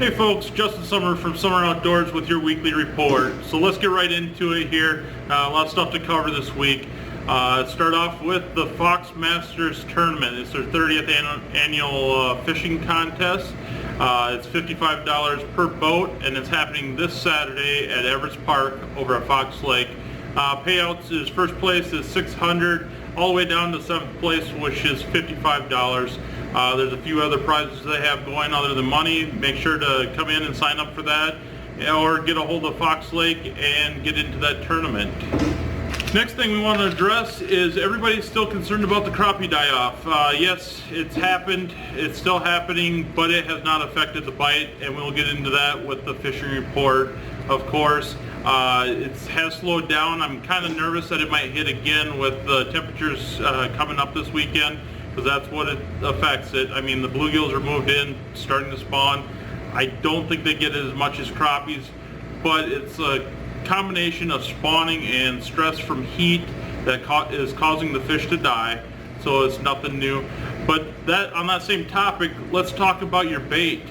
Hey folks, Justin Sommer from Sommer Outdoors with your weekly report. So let's get right into it here. A lot of stuff to cover this week. Start off with the Fox Masters Tournament. It's their 30th annual fishing contest. It's $55 per boat, and it's happening this Saturday at Everett's Park over at Fox Lake. Payouts is first place is $600, all the way down to seventh place, which is $55. There's a few other prizes they have going other than money. Make sure to come in and sign up for that, or get a hold of Fox Lake and get into that tournament. Next thing we want to address is everybody's still concerned about the Crappie DieOff. Yes, it's happened, it's still happening, but it has not affected the bite, and we'll get into that with the fishing report, of course. It has slowed down. I'm kind of nervous that it might hit again with the temperatures coming up this weekend, because that's what it affects it. I mean, the bluegills are moved in, starting to spawn. I don't think they get as much as crappies, but it's a combination of spawning and stress from heat that is causing the fish to die, so it's nothing new. But that, on that same topic, let's talk about your bait.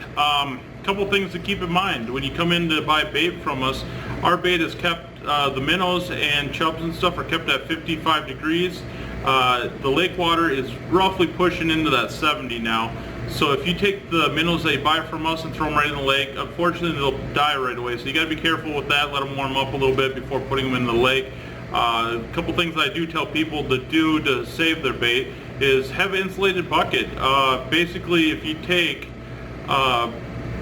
Couple things to keep in mind when you come in to buy bait from us. Our bait is kept, the minnows and chubs and stuff are kept at 55 degrees. The lake water is roughly pushing into that 70 now. So if you take the minnows that you buy from us and throw them right in the lake, unfortunately they'll die right away. So you got to be careful with that. Let them warm up a little bit before putting them in the lake. A couple things I do tell people to do to save their bait is have an insulated bucket. Basically, if you take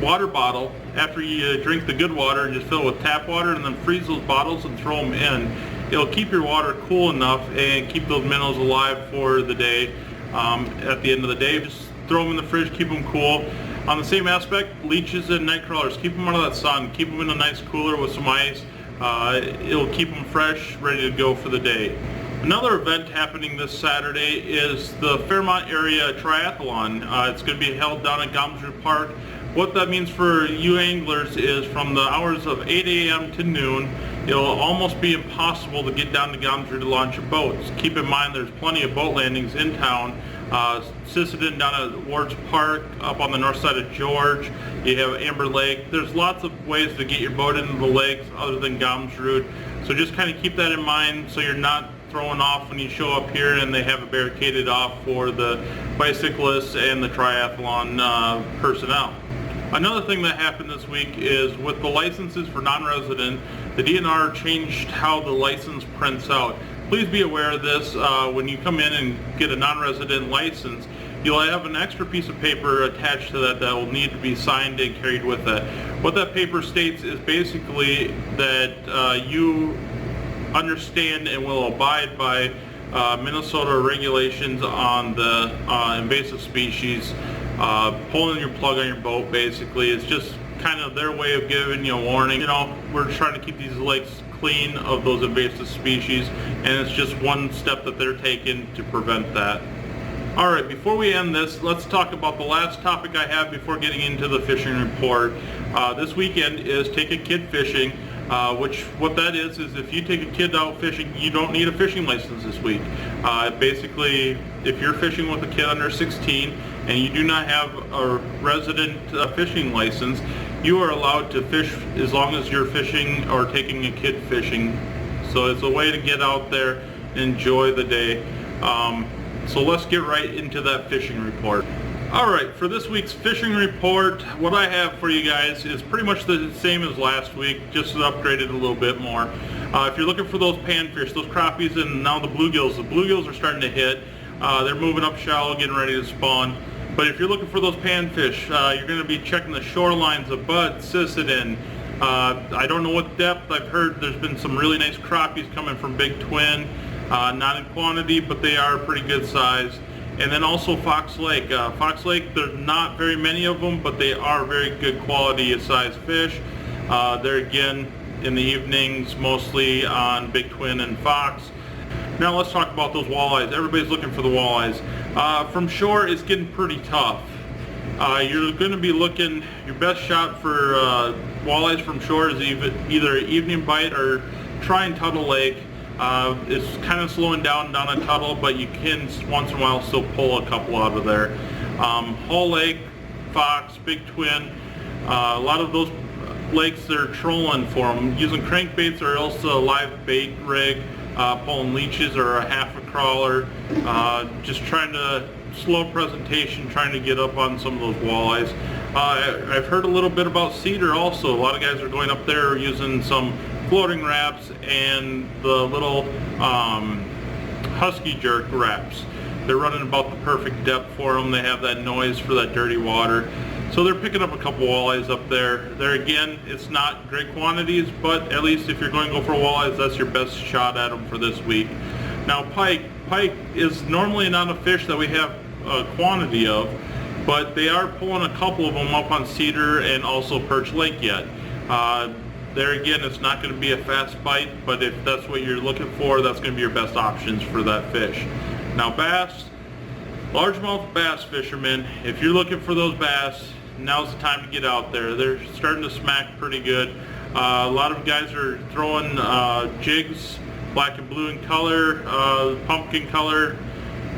water bottle after you drink the good water and just fill it with tap water, and then freeze those bottles and throw them in, it'll keep your water cool enough and keep those minnows alive for the day. At the end of the day, just throw them in the fridge, keep them cool. On the same aspect, leeches and night crawlers, keep them out of that sun, keep them in a nice cooler with some ice. It'll keep them fresh, ready to go for the day. Another event happening this Saturday is the Fairmont area triathlon. It's going to be held down at Gomsrud Park. What that means for you anglers is from the hours of 8 a.m. to noon, it'll almost be impossible to get down to Gomsrud to launch your boats. Keep in mind there's plenty of boat landings in town. Sisseton down at Ward's Park, up on the north side of George. You have Amber Lake. There's lots of ways to get your boat into the lakes other than Gomsrud. So just kind of keep that in mind so you're not throwing off when you show up here and they have it barricaded off for the bicyclists and the triathlon personnel. Another thing that happened this week is with the licenses for non-resident, the DNR changed how the license prints out. Please be aware of this. When you come in and get a non-resident license, you'll have an extra piece of paper attached to that that will need to be signed and carried with it. What that paper states is basically that you understand and will abide by Minnesota regulations on the invasive species. Pulling your plug on your boat, basically, is just kind of their way of giving you a warning. You know, we're trying to keep these lakes clean of those invasive species, and it's just one step that they're taking to prevent that. Alright, before we end this, let's talk about the last topic I have before getting into the fishing report. This weekend is Take a Kid Fishing, which what that is if you take a kid out fishing, you don't need a fishing license this week. Basically, if you're fishing with a kid under 16 and you do not have a resident fishing license, you are allowed to fish as long as you're fishing or taking a kid fishing. So it's a way to get out there and enjoy the day. So let's get right into that fishing report. Alright, for this week's fishing report, what I have for you guys is pretty much the same as last week, just upgraded a little bit more. If you're looking for those panfish, those crappies, and now the bluegills are starting to hit. They're moving up shallow, getting ready to spawn. But if you're looking for those panfish, you're going to be checking the shorelines of Bud, Sisseton. I don't know what depth. I've heard there's been some really nice crappies coming from Big Twin. Not in quantity, but they are pretty good size. And then also Fox Lake. Fox Lake, there's not very many of them, but they are very good quality of size fish. They're again in the evenings, mostly on Big Twin and Fox. Now let's talk about those walleyes. Everybody's looking for the walleyes. From shore, it's getting pretty tough. You're going to be looking, your best shot for walleyes from shore is either evening bite or try and Tuttle Lake. It's kind of slowing down at Tuttle, but you can once in a while still pull a couple out of there. Hull Lake, Fox, Big Twin, A lot of those lakes, they're trolling for them, using crankbaits or else a live bait rig, pulling leeches or a half a crawler, just trying to slow presentation, trying to get up on some of those walleyes. I've heard a little bit about cedar also. A lot of guys are going up there using some floating wraps and the little husky jerk wraps. They're running about the perfect depth for them. They have that noise for that dirty water. So they're picking up a couple walleyes up there. There again, it's not great quantities, but at least if you're going to go for walleyes, that's your best shot at them for this week. Now pike is normally not a fish that we have a quantity of, but they are pulling a couple of them up on Cedar and also Perch Lake yet. There again, it's not going to be a fast bite, but if that's what you're looking for, that's going to be your best options for that fish. Now bass, largemouth bass fishermen, if you're looking for those bass, now's the time to get out there. They're starting to smack pretty good. A lot of guys are throwing jigs, black and blue in color, pumpkin color.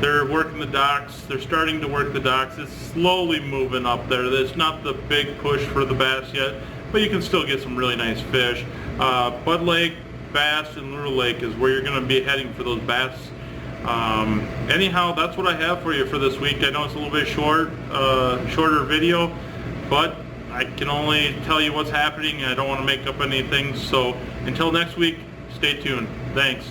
They're working the docks. They're starting to work the docks. It's slowly moving up there. There's not the big push for the bass yet, but you can still get some really nice fish. Bud Lake, Bass, and Lure Lake is where you're going to be heading for those bass. Anyhow, that's what I have for you for this week. I know it's a little bit shorter video, but I can only tell you what's happening. I don't want to make up anything. So until next week, stay tuned. Thanks.